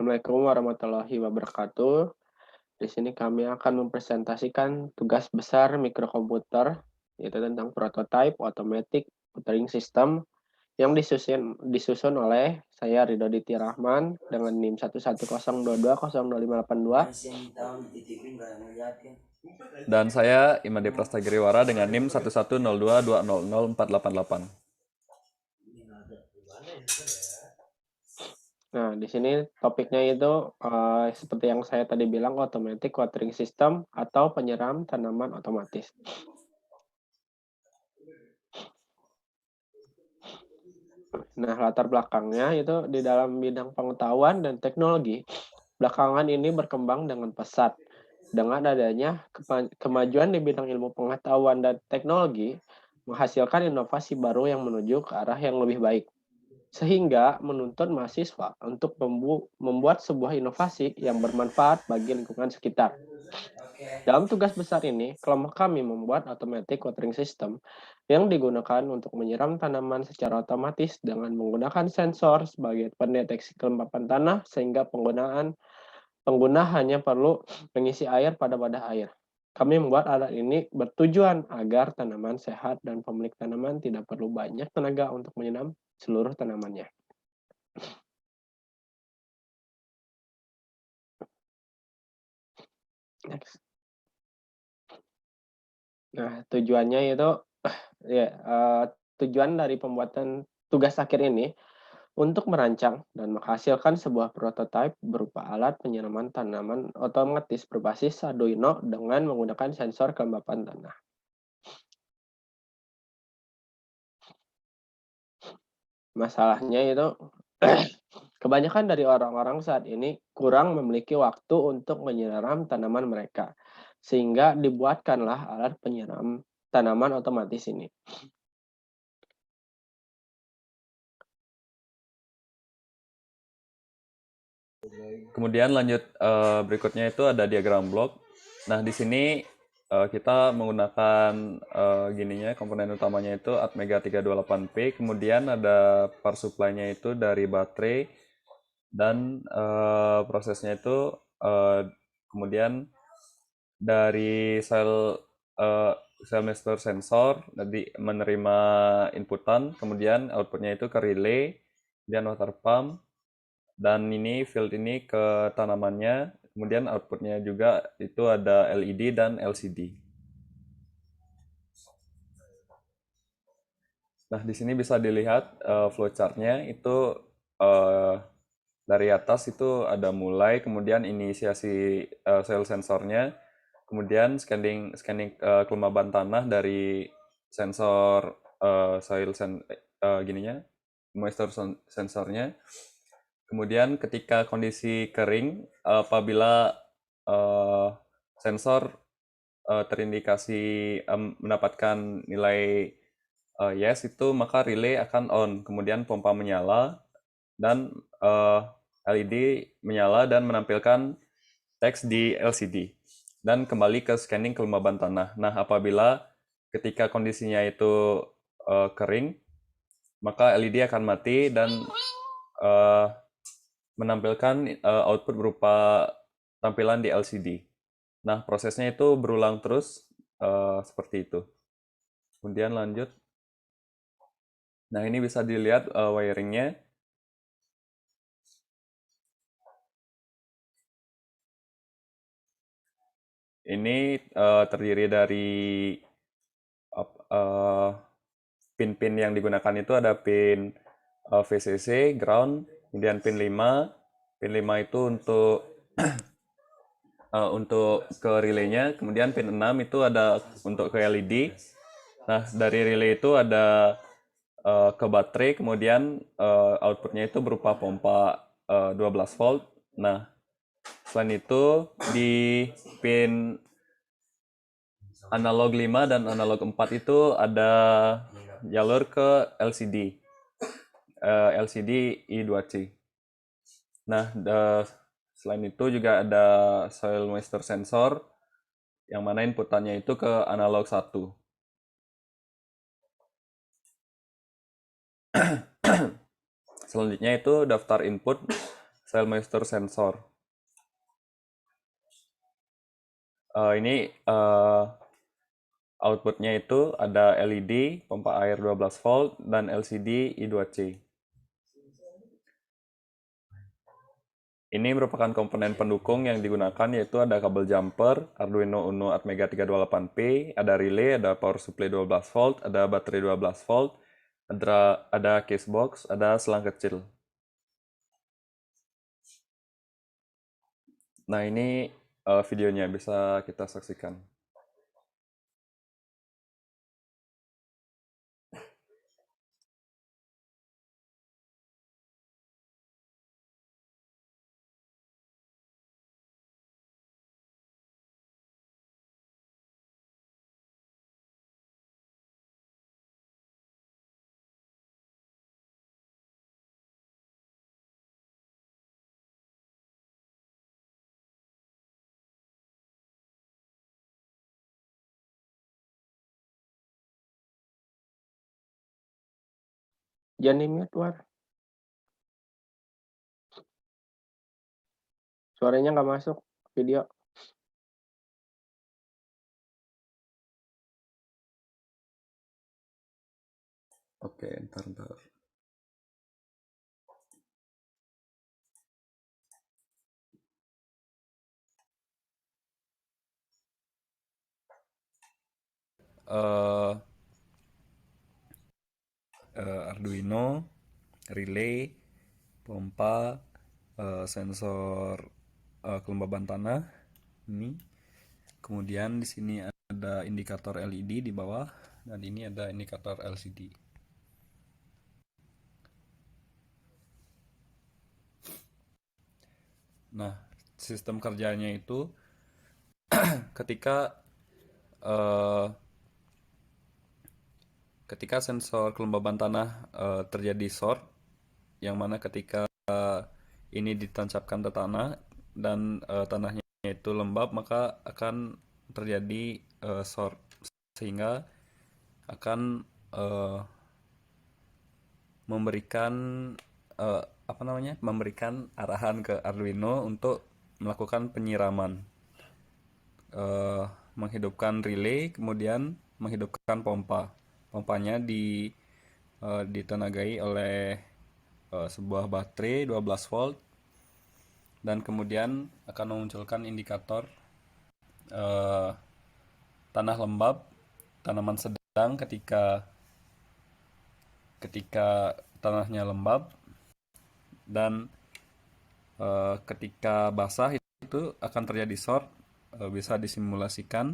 Assalamualaikum warahmatullahi wabarakatuh. Di sini kami akan mempresentasikan tugas besar mikrokomputer, yaitu tentang prototype automatic metering system yang disusun oleh saya Ridho Diti Rahman dengan NIM 11022000582. Dan saya Imade Prastagiriwara dengan NIM 11022200488. Nah, di sini topiknya itu seperti yang saya tadi bilang, automatic watering system atau penyiram tanaman otomatis. Nah, latar belakangnya itu di dalam bidang pengetahuan dan teknologi, belakangan ini berkembang dengan pesat. Dengan adanya kemajuan di bidang ilmu pengetahuan dan teknologi, menghasilkan inovasi baru yang menuju ke arah yang lebih baik. Sehingga menuntut mahasiswa untuk membuat sebuah inovasi yang bermanfaat bagi lingkungan sekitar. Dalam tugas besar ini, kelompok kami membuat automatic watering system yang digunakan untuk menyiram tanaman secara otomatis dengan menggunakan sensor sebagai pendeteksi kelembapan tanah sehingga pengguna hanya perlu mengisi air pada wadah air. Kami membuat alat ini bertujuan agar tanaman sehat dan pemilik tanaman tidak perlu banyak tenaga untuk menyiram seluruh tanamannya. Next. Nah, tujuannya itu ya tujuan dari pembuatan tugas akhir ini untuk merancang dan menghasilkan sebuah prototipe berupa alat penyiraman tanaman otomatis berbasis Arduino dengan menggunakan sensor kelembapan tanah. Masalahnya itu kebanyakan dari orang-orang saat ini kurang memiliki waktu untuk menyiram tanaman mereka, sehingga dibuatkanlah alat penyiram tanaman otomatis ini. Kemudian lanjut berikutnya itu ada diagram blok. Nah, di sini kita menggunakan komponen utamanya itu Atmega 328P, kemudian ada power supply-nya itu dari baterai dan prosesnya itu kemudian dari sel master sensor jadi menerima inputan, kemudian outputnya itu ke relay, kemudian water pump, dan ini field ini ke tanamannya, kemudian outputnya juga itu ada LED dan LCD. Nah, di sini bisa dilihat flowchart-nya itu uh, dari atas itu ada mulai, kemudian inisiasi soil sensornya, kemudian scanning scanning kelembaban tanah dari sensor soil moisture sensornya. Kemudian ketika kondisi kering, apabila uh, sensor terindikasi mendapatkan nilai yes itu, maka relay akan on, kemudian pompa menyala dan LED menyala dan menampilkan teks di LCD dan kembali ke scanning kelembaban tanah. Nah, apabila ketika kondisinya itu kering, maka LED akan mati dan uh, menampilkan output berupa tampilan di LCD. Nah, prosesnya itu berulang terus seperti itu. Kemudian lanjut. Nah, ini bisa dilihat wiringnya. Ini terdiri dari pin-pin yang digunakan itu ada pin VCC, ground, kemudian pin 5. Pin 5 itu untuk ke relaynya, kemudian pin 6 itu ada untuk ke LED. Nah, dari relay itu ada ke baterai, kemudian outputnya itu berupa pompa 12 volt. Nah, selain itu di pin analog 5 dan analog 4 itu ada jalur ke LCD, LCD I2C. Nah, selain itu juga ada soil moisture sensor yang mana inputannya itu ke analog 1. Selanjutnya itu daftar input Cellmaster sensor. Ini outputnya itu ada LED, pompa air 12 volt, dan LCD I2C. Ini merupakan komponen pendukung yang digunakan, yaitu ada kabel jumper, Arduino Uno Atmega 328P, ada relay, ada power supply 12 volt, ada baterai 12 volt, ada case box, ada selang kecil. Nah, ini videonya bisa kita saksikan. Jangan di-mute, War. Suaranya nggak masuk video. Oke, ntar. eh Arduino, relay, pompa, sensor kelembaban tanah ini. Kemudian di sini ada indikator LED di bawah, dan ini ada indikator LCD. Nah, sistem kerjanya itu ketika eh, ketika sensor kelembaban tanah terjadi short, yang mana ketika ini ditancapkan ke tanah dan tanahnya itu lembab, maka akan terjadi short, sehingga akan eh, memberikan memberikan arahan ke Arduino untuk melakukan penyiraman, menghidupkan relay, kemudian menghidupkan pompa. Pompanya ditenagai oleh sebuah baterai 12 volt, dan kemudian akan memunculkan indikator eh, tanah lembab, tanaman sedang ketika ketika tanahnya lembab, dan ketika basah itu akan terjadi short. Bisa disimulasikan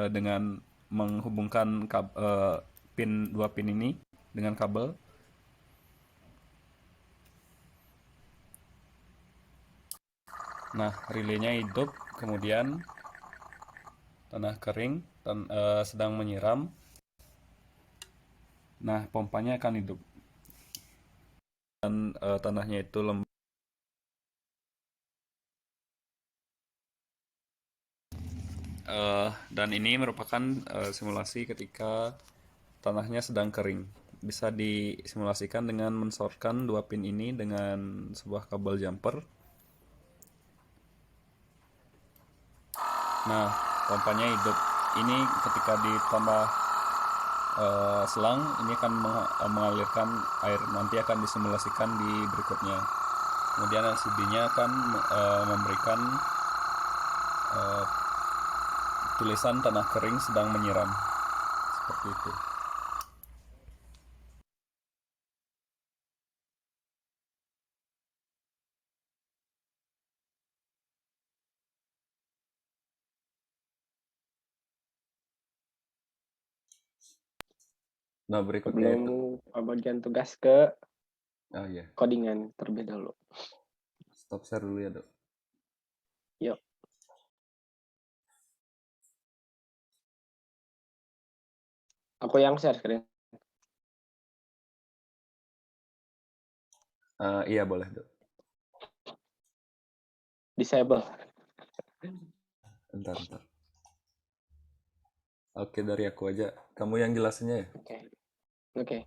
dengan menghubungkan dua pin ini dengan kabel. Nah, relaynya hidup, kemudian tanah kering, sedang menyiram. Nah, pompanya akan hidup dan tanahnya itu lembab. Dan ini merupakan simulasi ketika tanahnya sedang kering. Bisa disimulasikan dengan mensortkan dua pin ini dengan sebuah kabel jumper. Nah, pompanya hidup. Ini ketika ditambah selang, ini akan mengalirkan air. Nanti akan disimulasikan di berikutnya. Kemudian LCD-nya akan memberikan tulisan tanah kering sedang menyiram. Seperti itu. Nah, berikutnya Sebelum itu. bagian tugas ke Oh iya, codingan terlebih dahulu. stop share dulu ya, Dok. Yuk. Aku yang share screen. Iya, boleh, Dok. Disable. Bentar. Oke, dari aku aja. Kamu yang jelasinnya ya? Oke. Oke.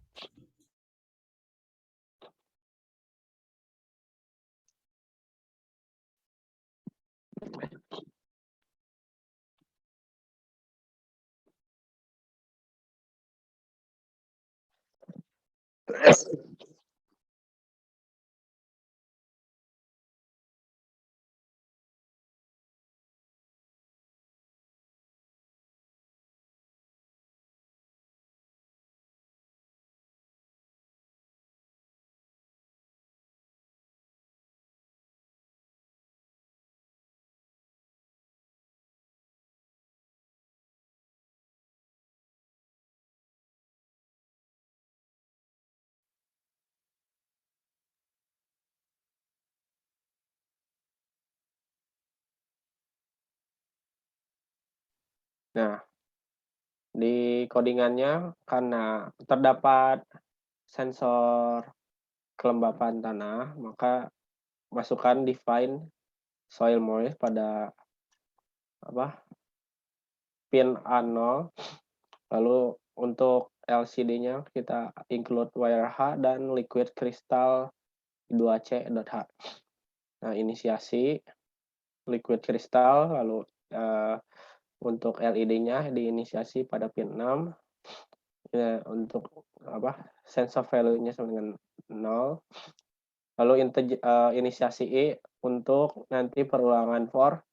Nah, di codingannya karena terdapat sensor kelembapan tanah, maka masukkan define soil moist pada pin A0. Lalu untuk LCD-nya kita include wire H dan liquid crystal 2C.H. Nah, inisiasi liquid crystal, lalu untuk LED-nya diinisiasi pada pin 6. Ya, untuk sensor value-nya sama dengan 0. Lalu inisiasi I untuk nanti perulangan for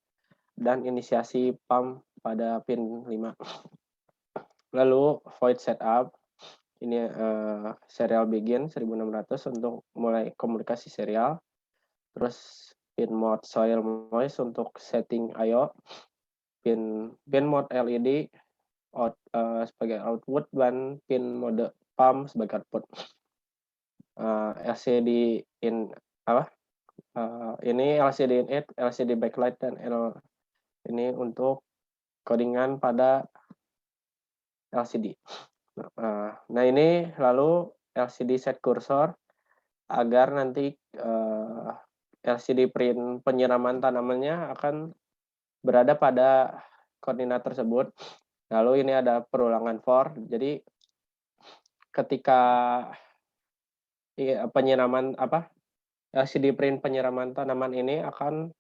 dan inisiasi pump pada pin 5. Lalu void setup ini serial begin 1600 untuk mulai komunikasi serial. Terus pin mode soil moist untuk setting I/O, pin mode LED sebagai output dan pin mode pump sebagai output. LCD in ini LCD in it, LCD backlight dan ini untuk codingan pada LCD. Nah, ini lalu LCD set cursor agar nanti LCD print penyiraman tanamannya akan berada pada koordinat tersebut. Lalu ini ada perulangan for. Jadi ketika penyiraman LCD print penyiraman tanaman ini akan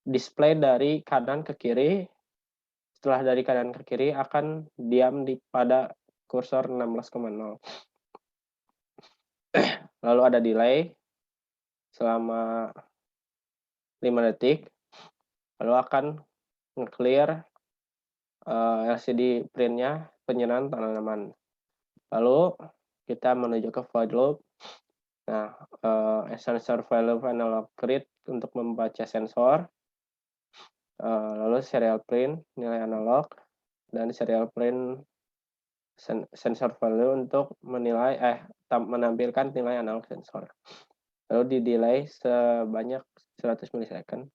display dari kanan ke kiri. Setelah dari kanan ke kiri akan diam pada kursor 16,0. Lalu ada delay selama 5 detik. Lalu akan nge-clear LCD print-nya penyiraman tanaman. Lalu kita menuju ke void loop. Nah, sensor value analog read untuk membaca sensor. Lalu serial print nilai analog dan serial print sensor value untuk menampilkan nilai analog sensor. Lalu di delay sebanyak 100 milisecond.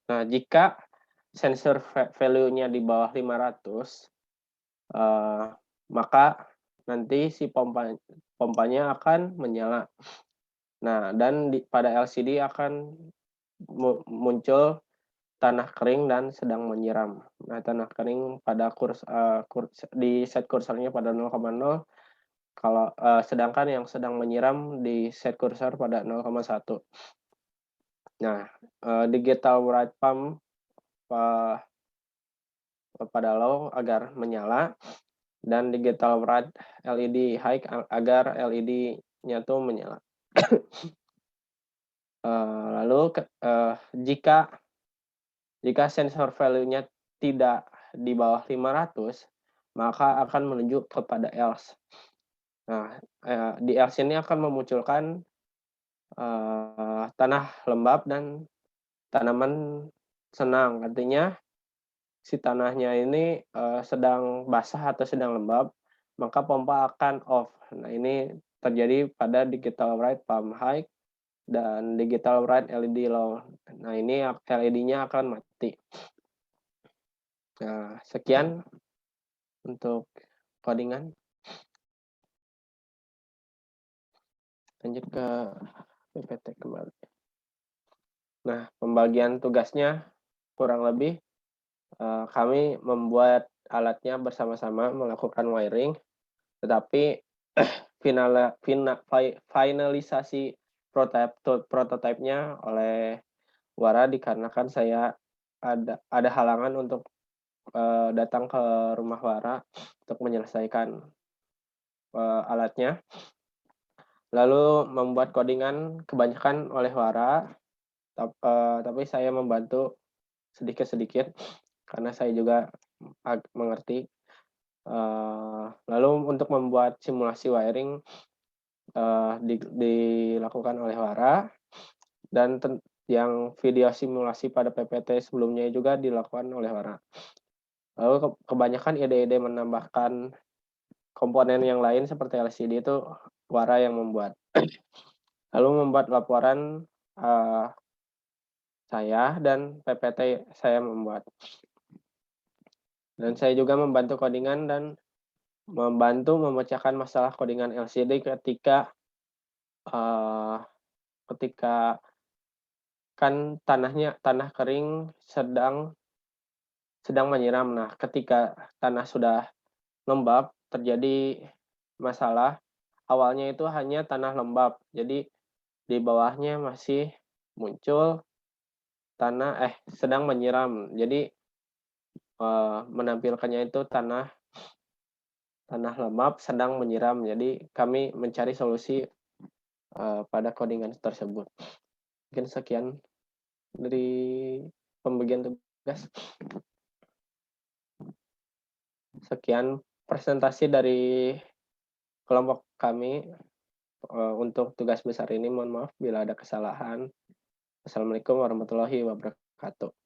Nah, jika sensor value-nya di bawah 500, maka nanti si pompanya akan menyala. Nah, dan pada LCD akan muncul tanah kering dan sedang menyiram. Nah, tanah kering pada di set kursornya pada 0,0, kalau sedangkan yang sedang menyiram di set kursor pada 0,1. Nah, digital bright pump pada low agar menyala dan digital bright LED high agar LED-nya tuh menyala. Lalu jika sensor value-nya tidak di bawah 500, maka akan menuju kepada else. Nah, di else ini akan memunculkan tanah lembab dan tanaman senang. Artinya si tanahnya ini sedang basah atau sedang lembab, maka pompa akan off. Nah, ini terjadi pada digital bright pump high dan digital bright LED low. Nah, ini LED-nya akan mati. Nah, sekian untuk codingan. Lanjut ke PPT kembali. Nah, pembagian tugasnya kurang lebih kami membuat alatnya bersama-sama melakukan wiring, tetapi finalisasi prototipe-nya oleh Wara dikarenakan saya ada halangan untuk, datang ke rumah Wara untuk menyelesaikan, alatnya. Lalu membuat codingan kebanyakan oleh Wara, tapi saya membantu sedikit-sedikit karena saya juga mengerti. Lalu untuk membuat simulasi wiring, dilakukan oleh Wara dan yang video simulasi pada PPT sebelumnya juga dilakukan oleh Wara. Lalu kebanyakan ide-ide menambahkan komponen yang lain seperti LCD itu Wara yang membuat. Lalu membuat laporan, saya dan PPT saya membuat. Dan saya juga membantu codingan dan membantu memecahkan masalah codingan LCD eee, ketika kan tanah kering sedang menyiram. Nah, ketika tanah sudah lembab, terjadi masalah, awalnya itu hanya tanah lembab, jadi di bawahnya masih muncul sedang menyiram. Jadi, menampilkannya itu tanah lembab sedang menyiram. Jadi kami mencari solusi, pada codingan tersebut. Mungkin sekian dari pembagian tugas. Sekian presentasi dari kelompok kami, untuk tugas besar ini. Mohon maaf bila ada kesalahan. Wassalamualaikum warahmatullahi wabarakatuh.